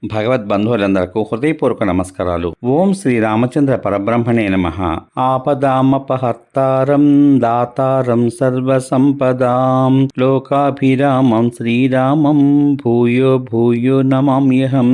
భగవద్బంధువులందరకు హృదయపూర్వక నమస్కారాలు. ఓం శ్రీ రామచంద్ర పరబ్రహ్మణే నమః. ఆపదామపహర్తారం దాతారం సర్వసంపదాం లోకాభిరామం శ్రీరామం భూయో భూయో నమామ్యహం.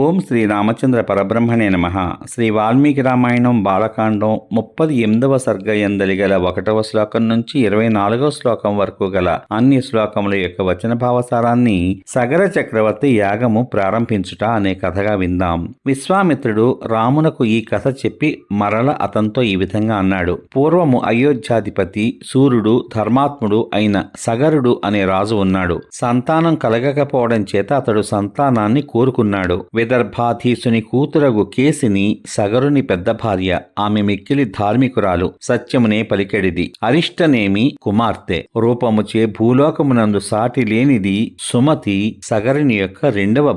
ఓం శ్రీ రామచంద్ర పరబ్రహ్మణే నమః. శ్రీ వాల్మీకి రామాయణం బాలకాండం 38వ సర్గ యందలి గల 1వ శ్లోకం నుంచి 24వ శ్లోకం వరకు గల అన్ని శ్లోకముల యొక్క వచన భావసారాన్ని సగర చక్రవర్తి యాగము ప్రారంభించుట అనే కథగా విందాం. విశ్వామిత్రుడు రామునకు ఈ కథ చెప్పి మరల అతనితో ఈ విధంగా అన్నాడు. పూర్వము అయోధ్యాధిపతి సూర్యుడు ధర్మాత్ముడు అయిన సగరుడు అనే రాజు ఉన్నాడు. సంతానం కలగకపోవడం చేత అతడు సంతానాన్ని కోరుకున్నాడు. విదర్భాధీసుని కూతురగు కేసిని సగరుని పెద్ద భార్య. ఆమె మిక్కిలి ధార్మికురాలు, సత్యమునే పలికెడిది. అరిష్టనేమి కుమార్తె. రూపముచే భూలోకమునందు సాటి లేనిది సుమతి సగరుని యొక్క రెండవ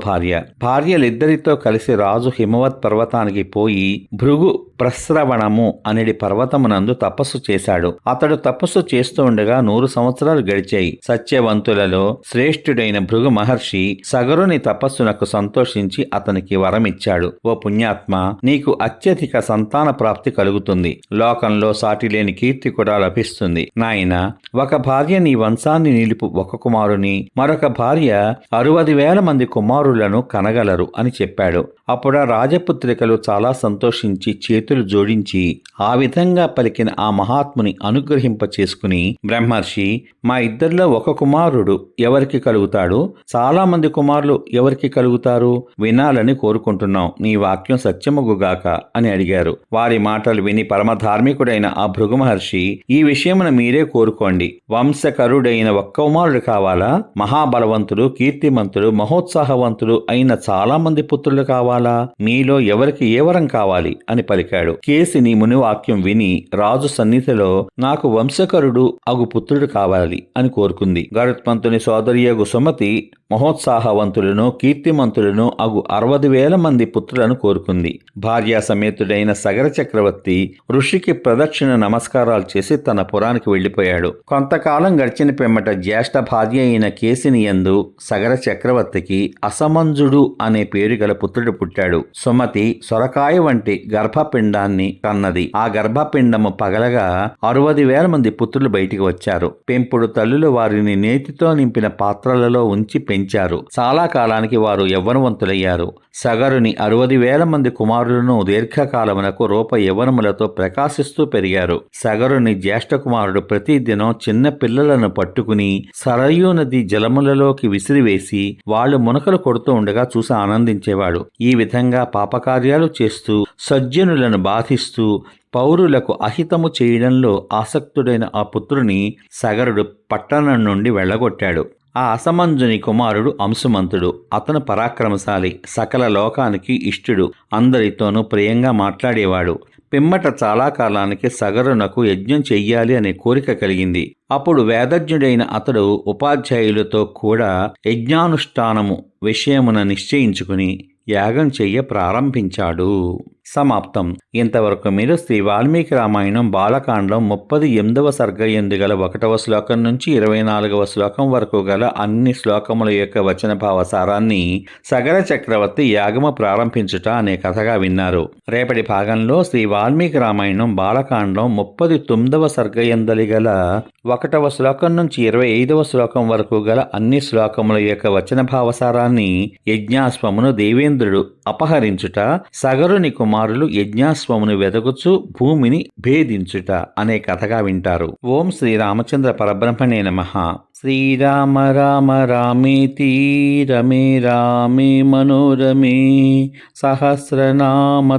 భార్యలిద్దరితో కలిసి రాజు హిమవత్ పర్వతానికి పోయి భృగు ప్రస్రవణము అనేది పర్వతమునందు తపస్సు చేశాడు. అతడు తపస్సు చేస్తూ ఉండగా 100 సంవత్సరాలు గడిచాయి. సత్యవంతులలో శ్రేష్ఠుడైన భృగు మహర్షి సగరుని తపస్సునకు సంతోషించి అతనికి వరమిచ్చాడు. ఓ పుణ్యాత్మ, నీకు అత్యధిక సంతాన ప్రాప్తి కలుగుతుంది. లోకంలో సాటిలేని కీర్తి కూడా లభిస్తుంది. నాయన, ఒక భార్య నీ వంశాన్ని నిలుపు ఒక కుమారుని, మరొక భార్య 60,000 మంది కుమారులను కనగలరు అని చెప్పాడు. అప్పుడు ఆ రాజపుత్రికలు చాలా సంతోషించి చేతులు జోడించి ఆ విధంగా పలికిన ఆ మహాత్ముని అనుగ్రహింప చేసుకుని, బ్రహ్మర్షి, మా ఇద్దరిలో ఒక కుమారుడు ఎవరికి కలుగుతాడు? చాలా మంది కుమారులు ఎవరికి కలుగుతారు? వినాలని కోరుకుంటున్నాం. నీ వాక్యం సత్యముగుగాక అని అడిగారు. వారి మాటలు విని పరమధార్మికుడైన ఆ భృగు మహర్షి, ఈ విషయమున మీరే కోరుకోండి. వంశకరుడైన ఒక్క కుమారుడు కావాలా? మహాబలవంతుడు, కీర్తిమంతుడు, మహోత్సాహవంతుడు అయిన చాలా మంది పుత్రులు కావాలా? మీలో ఎవరికి ఏ వరం కావాలి అని పలికాడు. కేసిని ముని వాక్యం విని రాజు సన్నిధిలో నాకు వంశకరుడు అగు పుత్రుడు కావాలి అని కోరుకుంది. గరుత్మంతుని సోదరియగు సుమతి మహోత్సాహవంతులను, కీర్తిమంతులను అగు 60,000 మంది పుత్రులను కోరుకుంది. భార్యా సమేతుడైన సగర చక్రవర్తి ఋషికి ప్రదక్షిణ నమస్కారాలు చేసి తన పురానికి వెళ్లిపోయాడు. కొంతకాలం గడిచిన పిమ్మట జ్యేష్ఠ భార్య అయిన కేసిని యందు సగర చక్రవర్తికి అసమంజుడు అనే పేరు గల పుత్రుడు పుట్టాడు. సుమతి సొరకాయ వంటి గర్భపిండాన్ని కన్నది. ఆ గర్భపిండము పగలగా 60,000 మంది పుత్రులు బయటికి వచ్చారు. పెంపుడు తల్లులు వారిని నేతితో నింపిన పాత్రలలో ఉంచి పెంచారు. చాలా కాలానికి వారు యవ్వనవంతులయ్యారు. సగరుని 60,000 మంది కుమారులను దీర్ఘకాలమునకు రూప యవ్వనములతో ప్రకాశిస్తూ పెరిగారు. సగరుని జ్యేష్ఠ కుమారుడు ప్రతిదినం చిన్న పిల్లలను పట్టుకుని సరయూ నది జలములలోకి విసిరివేసి వాళ్ళు మునకలు కొడుతూ ఉండగా చూసి ఆనందించేవాడు. ఈ విధంగా పాపకార్యాలు చేస్తూ సజ్జనులను బాధిస్తూ పౌరులకు అహితము చేయడంలో ఆసక్తుడైన ఆ పుత్రుని సగరుడు పట్టణం నుండి వెళ్ళగొట్టాడు. ఆ అసమంజుని కుమారుడు అంశుమంతుడు. అతను పరాక్రమశాలి, సకల లోకానికి ఇష్టుడు, అందరితోనూ ప్రియంగా మాట్లాడేవాడు. పిమ్మట చాలా కాలానికి సగరునకు యజ్ఞం చెయ్యాలి అనే కోరిక కలిగింది. అప్పుడు వేదజ్ఞుడైన అతడు ఉపాధ్యాయులతో కూడా యజ్ఞానుష్ఠానము విషయమున నిశ్చయించుకుని యాగం చెయ్య ప్రారంభించాడు. సమాప్తం. ఇంతవరకు మీరు శ్రీ వాల్మీకి రామాయణం బాలకాండం 38వ సర్గ యందు గల 1వ శ్లోకం నుంచి 24వ శ్లోకం వరకు గల అన్ని శ్లోకముల యొక్క వచన భావసారాన్ని సగర చక్రవర్తి యాగము ప్రారంభించుట అనే కథగా విన్నారు. రేపటి భాగంలో శ్రీ వాల్మీకి రామాయణం బాలకాండం 39వ సర్గ యందలి గల 1వ శ్లోకం నుంచి 25వ శ్లోకం వరకు గల అన్ని శ్లోకముల యొక్క వచన భావసారాన్ని యజ్ఞాశ్వమును దేవేంద్రుడు అపహరించుట, సగరుని కుమారులు యజ్ఞాశ్వమును వెదగుచు భూమిని భేదించుట అనే కథగా వింటారు. ఓం శ్రీ రామచంద్ర పరబ్రహ్మణే నమః. శ్రీరామ రామ రామేతి రమే రామే మనోరమే సహస్రనామ